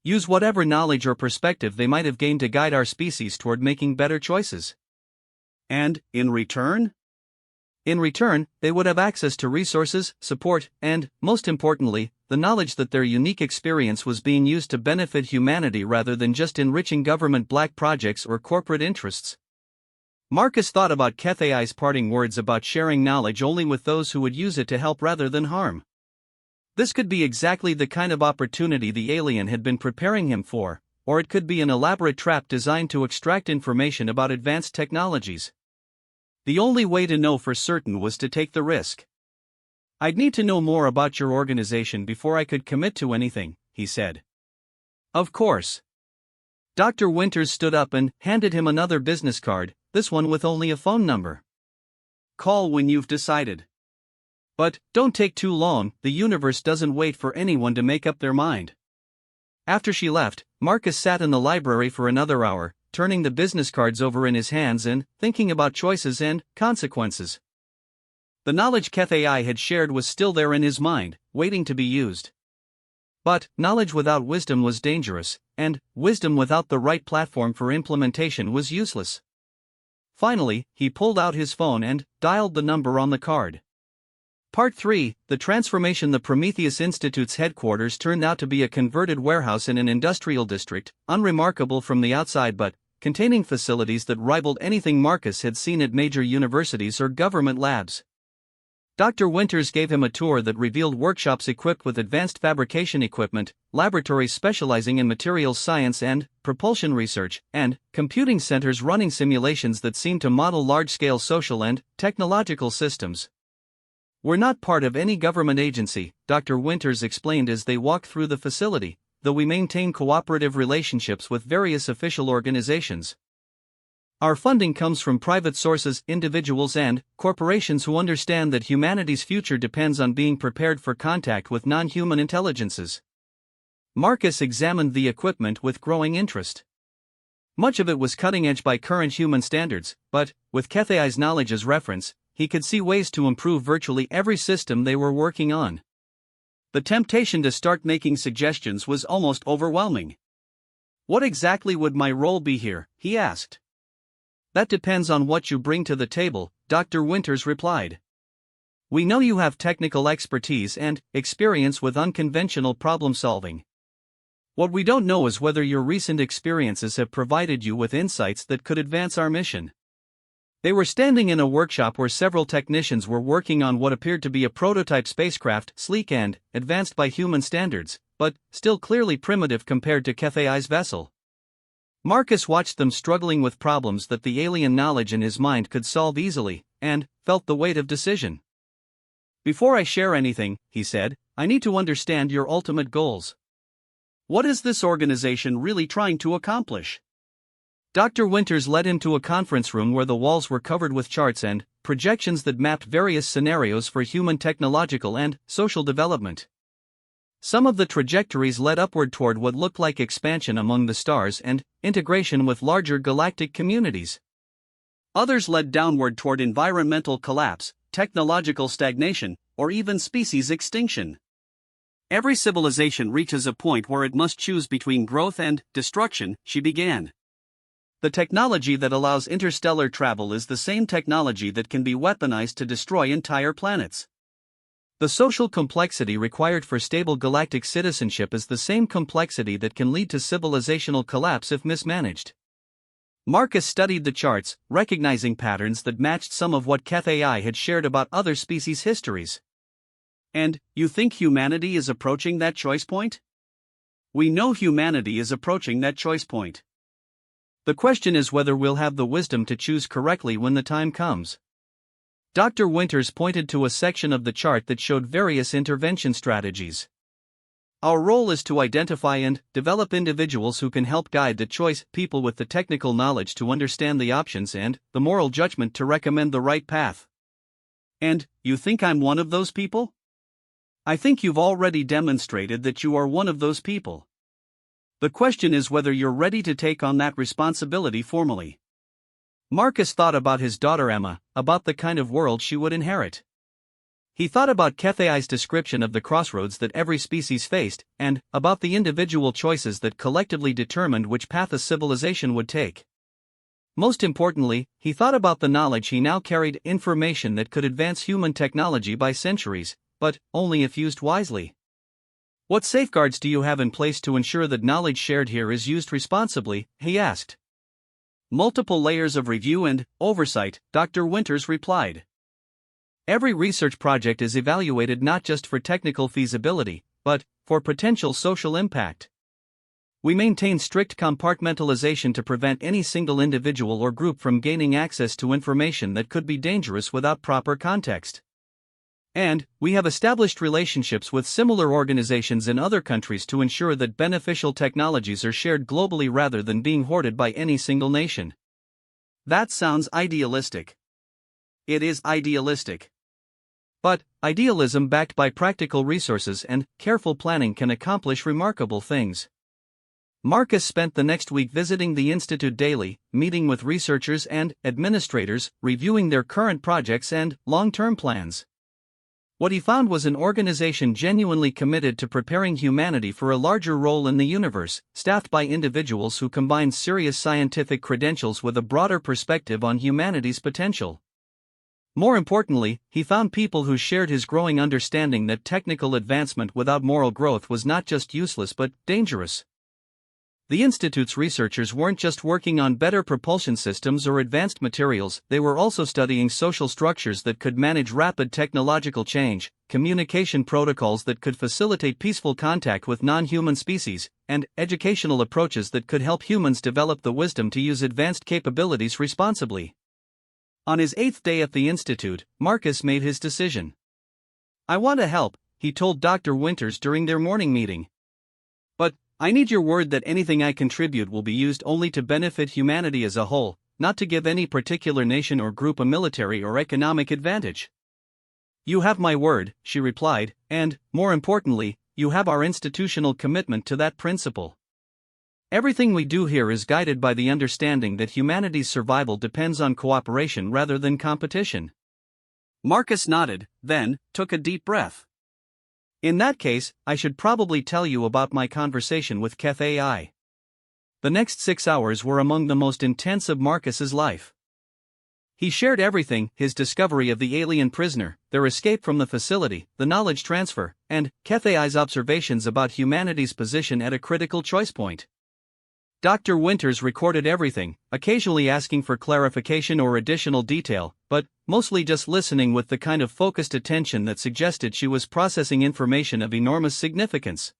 A: Use whatever knowledge or perspective they might have gained to guide our species toward making better choices. And, in return? In return, they would have access to resources, support, and, most importantly, the knowledge that their unique experience was being used to benefit humanity rather than just enriching government black projects or corporate interests. Marcus thought about Cathay's parting words about sharing knowledge only with those who would use it to help rather than harm. This could be exactly the kind of opportunity the alien had been preparing him for, or it could be an elaborate trap designed to extract information about advanced technologies. The only way to know for certain was to take the risk. I'd need to know more about your organization before I could commit to anything, he said. Of course. Dr. Winters stood up and handed him another business card, this one with only a phone number. Call when you've decided. But don't take too long, the universe doesn't wait for anyone to make up their mind. After she left, Marcus sat in the library for another hour, turning the business cards over in his hands and thinking about choices and consequences. The knowledge Cathay had shared was still there in his mind, waiting to be used. But knowledge without wisdom was dangerous, and wisdom without the right platform for implementation was useless. Finally, he pulled out his phone and dialed the number on the card. Part 3, The Transformation. The Prometheus Institute's headquarters turned out to be a converted warehouse in an industrial district, unremarkable from the outside but containing facilities that rivaled anything Marcus had seen at major universities or government labs. Dr. Winters gave him a tour that revealed workshops equipped with advanced fabrication equipment, laboratories specializing in materials science and propulsion research, and computing centers running simulations that seemed to model large-scale social and technological systems. "We're not part of any government agency," Dr. Winters explained as they walked through the facility, "though we maintain cooperative relationships with various official organizations. Our funding comes from private sources, individuals, and corporations who understand that humanity's future depends on being prepared for contact with non-human intelligences." Marcus examined the equipment with growing interest. Much of it was cutting-edge by current human standards, but, with Kethai's knowledge as reference, he could see ways to improve virtually every system they were working on. The temptation to start making suggestions was almost overwhelming. "What exactly would my role be here?" he asked. "That depends on what you bring to the table," Dr. Winters replied. "We know you have technical expertise and experience with unconventional problem-solving. What we don't know is whether your recent experiences have provided you with insights that could advance our mission." They were standing in a workshop where several technicians were working on what appeared to be a prototype spacecraft, sleek and advanced by human standards, but still clearly primitive compared to Kethai's vessel. Marcus watched them struggling with problems that the alien knowledge in his mind could solve easily, and felt the weight of decision. "Before I share anything," he said, "I need to understand your ultimate goals. What is this organization really trying to accomplish?" Dr. Winters led him to a conference room where the walls were covered with charts and projections that mapped various scenarios for human technological and social development. Some of the trajectories led upward toward what looked like expansion among the stars and integration with larger galactic communities. Others led downward toward environmental collapse, technological stagnation, or even species extinction. "Every civilization reaches a point where it must choose between growth and destruction," she began. "The technology that allows interstellar travel is the same technology that can be weaponized to destroy entire planets. The social complexity required for stable galactic citizenship is the same complexity that can lead to civilizational collapse if mismanaged." Marcus studied the charts, recognizing patterns that matched some of what Kethai had shared about other species' histories. "And you think humanity is approaching that choice point?" "We know humanity is approaching that choice point. The question is whether we'll have the wisdom to choose correctly when the time comes." Dr. Winters pointed to a section of the chart that showed various intervention strategies. "Our role is to identify and develop individuals who can help guide the choice, people with the technical knowledge to understand the options and the moral judgment to recommend the right path." "And you think I'm one of those people?" "I think you've already demonstrated that you are one of those people. The question is whether you're ready to take on that responsibility formally." Marcus thought about his daughter Emma, about the kind of world she would inherit. He thought about Kethai's description of the crossroads that every species faced, and about the individual choices that collectively determined which path a civilization would take. Most importantly, he thought about the knowledge he now carried, information that could advance human technology by centuries, but only if used wisely. "What safeguards do you have in place to ensure that knowledge shared here is used responsibly?" he asked. "Multiple layers of review and oversight," Dr. Winters replied. "Every research project is evaluated not just for technical feasibility, but for potential social impact. We maintain strict compartmentalization to prevent any single individual or group from gaining access to information that could be dangerous without proper context. And we have established relationships with similar organizations in other countries to ensure that beneficial technologies are shared globally rather than being hoarded by any single nation." That sounds idealistic. It is idealistic. But idealism backed by practical resources and careful planning can accomplish remarkable things. Marcus spent the next week visiting the Institute daily, meeting with researchers and administrators, reviewing their current projects and long-term plans. What he found was an organization genuinely committed to preparing humanity for a larger role in the universe, staffed by individuals who combined serious scientific credentials with a broader perspective on humanity's potential. More importantly, he found people who shared his growing understanding that technical advancement without moral growth was not just useless but dangerous. The Institute's researchers weren't just working on better propulsion systems or advanced materials, they were also studying social structures that could manage rapid technological change, communication protocols that could facilitate peaceful contact with non-human species, and educational approaches that could help humans develop the wisdom to use advanced capabilities responsibly. On his 8th day at the Institute, Marcus made his decision. "I want to help," he told Dr. Winters during their morning meeting. "But I need your word that anything I contribute will be used only to benefit humanity as a whole, not to give any particular nation or group a military or economic advantage." "You have my word," she replied, "and, more importantly, you have our institutional commitment to that principle. Everything we do here is guided by the understanding that humanity's survival depends on cooperation rather than competition." Marcus nodded, then took a deep breath. "In that case, I should probably tell you about my conversation with Keth AI. The next 6 hours were among the most intense of Marcus's life. He shared everything: his discovery of the alien prisoner, their escape from the facility, the knowledge transfer, and Keth AI's observations about humanity's position at a critical choice point. Dr. Winters recorded everything, occasionally asking for clarification or additional detail, but mostly just listening with the kind of focused attention that suggested she was processing information of enormous significance.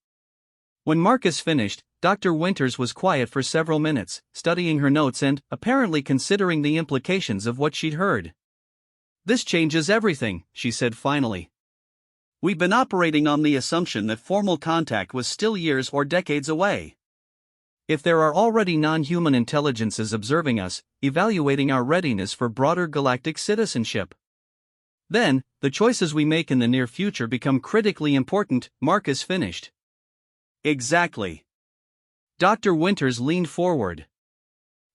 A: When Marcus finished, Dr. Winters was quiet for several minutes, studying her notes and apparently considering the implications of what she'd heard. "This changes everything," she said finally. "We've been operating on the assumption that formal contact was still years or decades away. If there are already non-human intelligences observing us, evaluating our readiness for broader galactic citizenship, then the choices we make in the near future become critically important," Marcus finished. "Exactly." Dr. Winters leaned forward.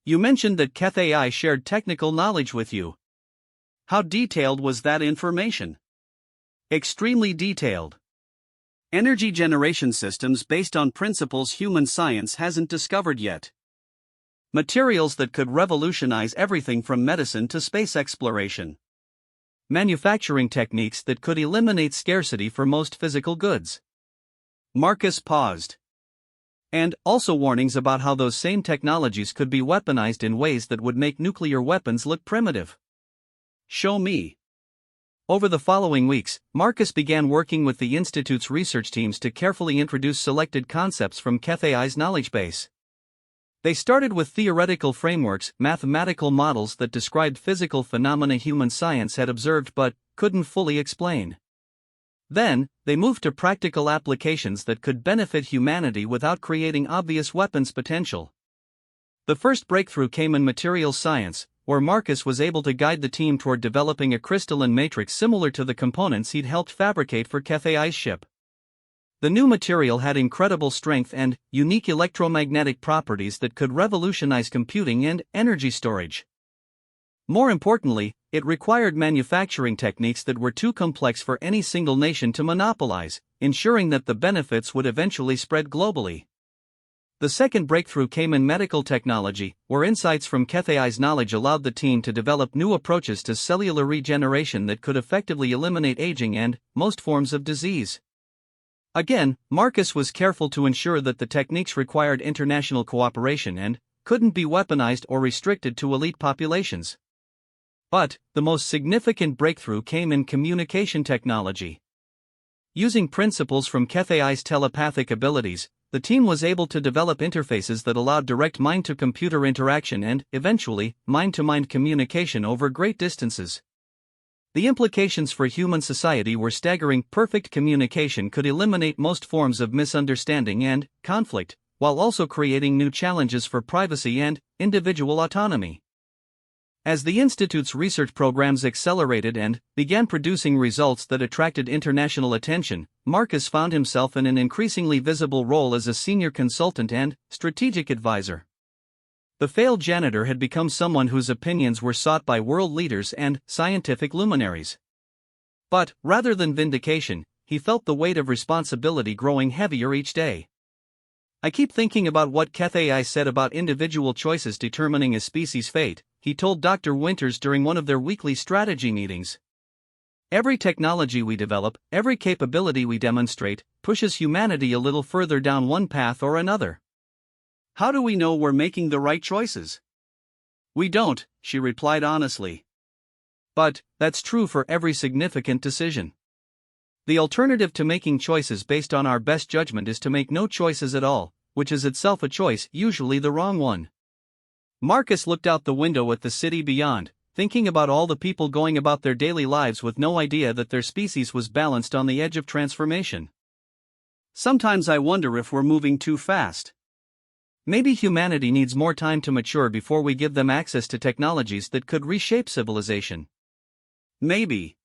A: "You mentioned that Keth AI shared technical knowledge with you. How detailed was that information?" "Extremely detailed. Energy generation systems based on principles human science hasn't discovered yet. Materials that could revolutionize everything from medicine to space exploration. Manufacturing techniques that could eliminate scarcity for most physical goods." Marcus paused. "And also warnings about how those same technologies could be weaponized in ways that would make nuclear weapons look primitive." "Show me." Over the following weeks, Marcus began working with the Institute's research teams to carefully introduce selected concepts from Keth AI's knowledge base. They started with theoretical frameworks, mathematical models that described physical phenomena human science had observed but couldn't fully explain. Then, they moved to practical applications that could benefit humanity without creating obvious weapons potential. The first breakthrough came in materials science, where Marcus was able to guide the team toward developing a crystalline matrix similar to the components he'd helped fabricate for Keth AI's ship. The new material had incredible strength and unique electromagnetic properties that could revolutionize computing and energy storage. More importantly, it required manufacturing techniques that were too complex for any single nation to monopolize, ensuring that the benefits would eventually spread globally. The second breakthrough came in medical technology, where insights from Keth AI's knowledge allowed the team to develop new approaches to cellular regeneration that could effectively eliminate aging and most forms of disease. Again, Marcus was careful to ensure that the techniques required international cooperation and couldn't be weaponized or restricted to elite populations. But the most significant breakthrough came in communication technology. Using principles from Keth AI's telepathic abilities, the team was able to develop interfaces that allowed direct mind-to-computer interaction and, eventually, mind-to-mind communication over great distances. The implications for human society were staggering. Perfect communication could eliminate most forms of misunderstanding and conflict, while also creating new challenges for privacy and individual autonomy. As the Institute's research programs accelerated and began producing results that attracted international attention, Marcus found himself in an increasingly visible role as a senior consultant and strategic advisor. The failed janitor had become someone whose opinions were sought by world leaders and scientific luminaries. But, rather than vindication, he felt the weight of responsibility growing heavier each day. I keep thinking about what Cathay said about individual choices determining a species' fate, he told Dr. Winters during one of their weekly strategy meetings. Every technology we develop, every capability we demonstrate, pushes humanity a little further down one path or another.
B: How do we know we're making the right choices?
A: We don't, she replied honestly. But that's true for every significant decision. The alternative to making choices based on our best judgment is to make no choices at all, which is itself a choice, usually the wrong one. Marcus looked out the window at the city beyond, thinking about all the people going about their daily lives with no idea that their species was balanced on the edge of transformation.
B: Sometimes I wonder if we're moving too fast.
A: Maybe humanity needs more time to mature before we give them access to technologies that could reshape civilization.
B: Maybe.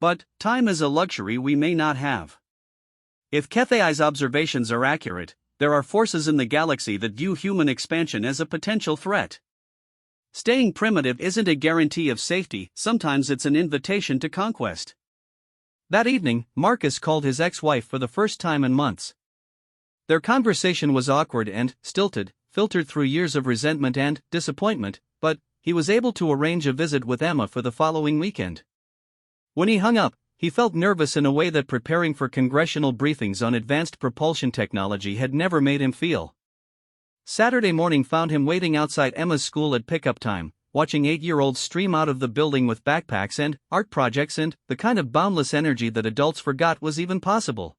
B: But time is a luxury we may not have. If Cathay's observations are accurate, there are forces in the galaxy that view human expansion as a potential threat. Staying primitive isn't a guarantee of safety, sometimes it's an invitation to conquest.
A: That evening, Marcus called his ex-wife for the first time in months. Their conversation was awkward and stilted, filtered through years of resentment and disappointment, but he was able to arrange a visit with Emma for the following weekend. When he hung up, he felt nervous in a way that preparing for congressional briefings on advanced propulsion technology had never made him feel. Saturday morning found him waiting outside Emma's school at pickup time, watching 8-year-olds stream out of the building with backpacks and art projects and the kind of boundless energy that adults forgot was even possible.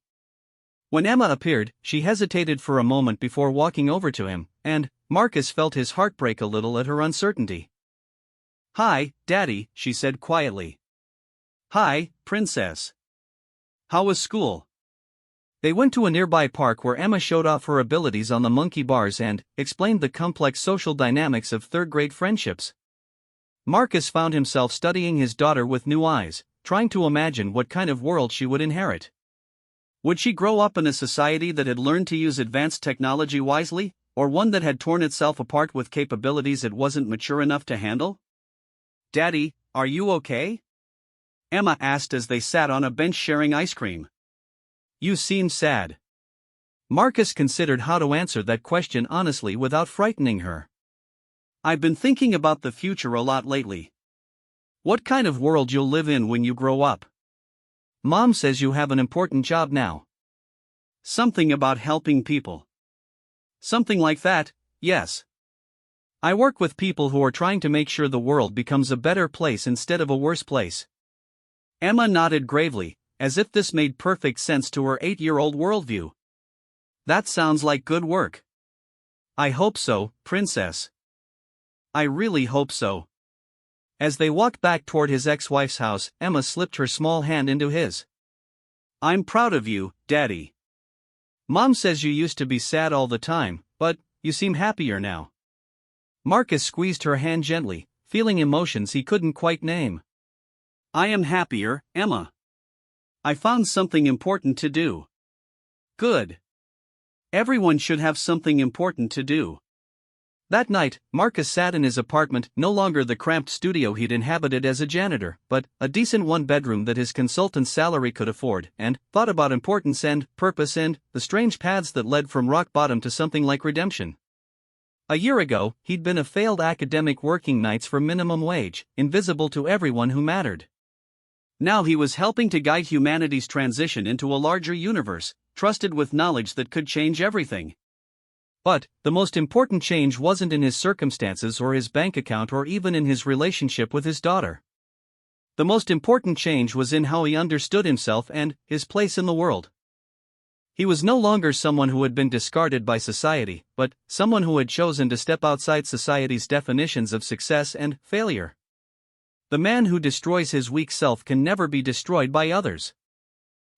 A: When Emma appeared, she hesitated for a moment before walking over to him, and Marcus felt his heart break a little at her uncertainty.
B: "Hi, Daddy," she said quietly.
A: "Hi, Princess.
B: How was school?"
A: They went to a nearby park where Emma showed off her abilities on the monkey bars and explained the complex social dynamics of third-grade friendships. Marcus found himself studying his daughter with new eyes, trying to imagine what kind of world she would inherit.
B: Would she grow up in a society that had learned to use advanced technology wisely, or one that had torn itself apart with capabilities it wasn't mature enough to handle?
A: "Daddy, are you okay?"
B: Emma asked as they sat on a bench sharing ice cream.
A: "You seem sad." Marcus considered how to answer that question honestly without frightening her.
B: "I've been thinking about the future a lot lately. What kind of world you'll live in when you grow up?"
A: "Mom says you have an important job now."
B: "Something about helping people."
A: "Something like that, yes. I work with people who are trying to make sure the world becomes a better place instead of a worse place."
B: Emma nodded gravely, as if this made perfect sense to her 8-year-old worldview.
A: "That sounds like good work." "I hope so, Princess. I really hope so." As they walked back toward his ex-wife's house, Emma slipped her small hand into his.
B: "I'm proud of you, Daddy.
A: Mom says you used to be sad all the time, but you seem happier now." Marcus squeezed her hand gently, feeling emotions he couldn't quite name.
B: "I am happier, Emma. I found something important to do."
A: "Good.
B: Everyone should have something important to do."
A: That night, Marcus sat in his apartment, no longer the cramped studio he'd inhabited as a janitor, but a decent one-bedroom that his consultant's salary could afford, and thought about importance and purpose and the strange paths that led from rock bottom to something like redemption. A year ago, he'd been a failed academic working nights for minimum wage, invisible to everyone who mattered.
B: Now he was helping to guide humanity's transition into a larger universe, trusted with knowledge that could change everything.
A: But the most important change wasn't in his circumstances or his bank account or even in his relationship with his daughter. The most important change was in how he understood himself and his place in the world. He was no longer someone who had been discarded by society, but someone who had chosen to step outside society's definitions of success and failure. The man who destroys his weak self can never be destroyed by others.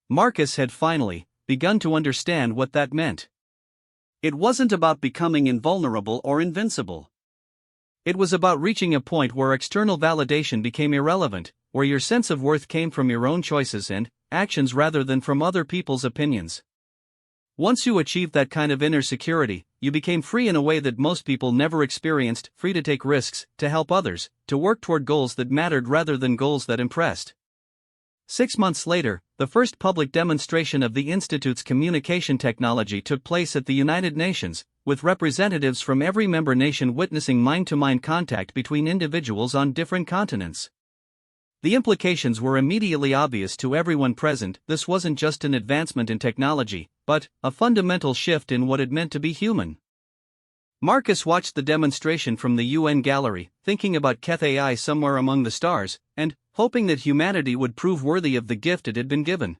A: Marcus had finally begun to understand what that meant.
B: It wasn't about becoming invulnerable or invincible.
A: It was about reaching a point where external validation became irrelevant, where your sense of worth came from your own choices and actions rather than from other people's opinions. Once you achieved that kind of inner security, you became free in a way that most people never experienced, free to take risks, to help others, to work toward goals that mattered rather than goals that impressed. 6 months later, the first public demonstration of the Institute's communication technology took place at the United Nations, with representatives from every member nation witnessing mind-to-mind contact between individuals on different continents. The implications were immediately obvious to everyone present. This wasn't just an advancement in technology, but a fundamental shift in what it meant to be human. Marcus watched the demonstration from the UN gallery, thinking about Cathay somewhere among the stars, and hoping that humanity would prove worthy of the gift it had been given.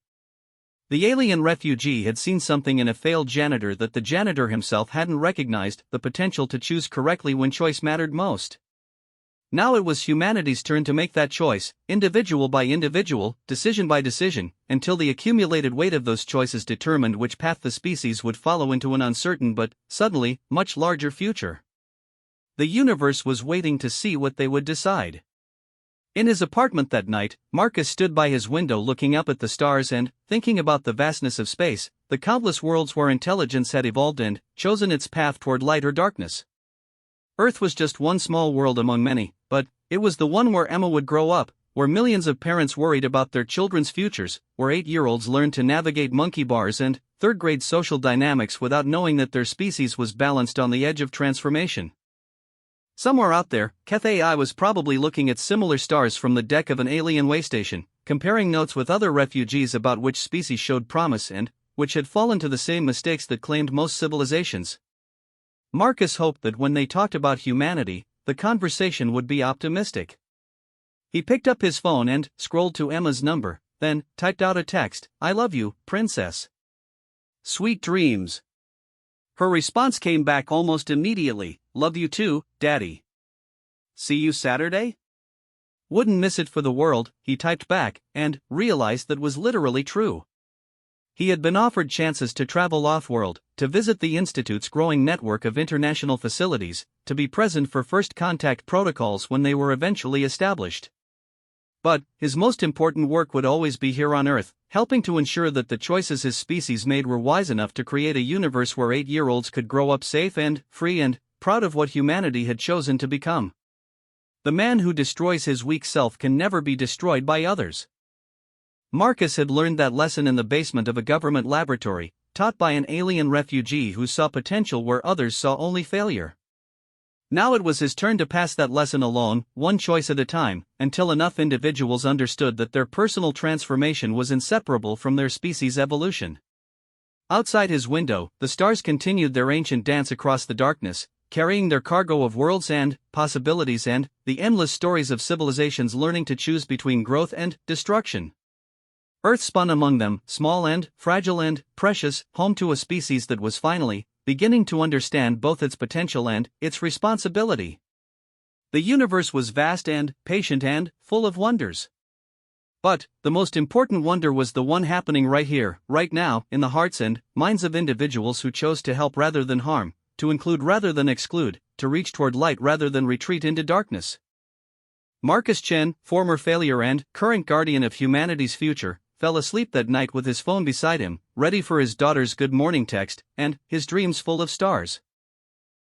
A: The alien refugee had seen something in a failed janitor that the janitor himself hadn't recognized: the potential to choose correctly when choice mattered most. Now it was humanity's turn to make that choice, individual by individual, decision by decision, until the accumulated weight of those choices determined which path the species would follow into an uncertain but, suddenly, much larger future. The universe was waiting to see what they would decide. In his apartment that night, Marcus stood by his window looking up at the stars and, thinking about the vastness of space, the countless worlds where intelligence had evolved and chosen its path toward light or darkness. Earth was just one small world among many, but it was the one where Emma would grow up, where millions of parents worried about their children's futures, where 8-year-olds learned to navigate monkey bars and third-grade social dynamics without knowing that their species was balanced on the edge of transformation. Somewhere out there, Cathay was probably looking at similar stars from the deck of an alien way station, comparing notes with other refugees about which species showed promise and which had fallen to the same mistakes that claimed most civilizations. Marcus hoped that when they talked about humanity, the conversation would be optimistic. He picked up his phone and scrolled to Emma's number, then typed out a text: "I love you, princess. Sweet dreams." Her response came back almost immediately: "Love you too, Daddy. See you Saturday?" "Wouldn't miss it for the world," he typed back, and realized that was literally true. He had been offered chances to travel off-world, to visit the Institute's growing network of international facilities, to be present for first contact protocols when they were eventually established. But his most important work would always be here on Earth, helping to ensure that the choices his species made were wise enough to create a universe where 8-year-olds could grow up safe and free and proud of what humanity had chosen to become. The man who destroys his weak self can never be destroyed by others. Marcus had learned that lesson in the basement of a government laboratory, taught by an alien refugee who saw potential where others saw only failure. Now it was his turn to pass that lesson along, one choice at a time, until enough individuals understood that their personal transformation was inseparable from their species' evolution. Outside his window, the stars continued their ancient dance across the darkness, carrying their cargo of worlds and possibilities and the endless stories of civilizations learning to choose between growth and destruction. Earth spun among them, small and fragile and precious, home to a species that was finally beginning to understand both its potential and its responsibility. The universe was vast and patient and full of wonders. But the most important wonder was the one happening right here, right now, in the hearts and minds of individuals who chose to help rather than harm, to include rather than exclude, to reach toward light rather than retreat into darkness. Marcus Chen, former failure and current guardian of humanity's future, fell asleep that night with his phone beside him, ready for his daughter's good morning text, and his dreams full of stars.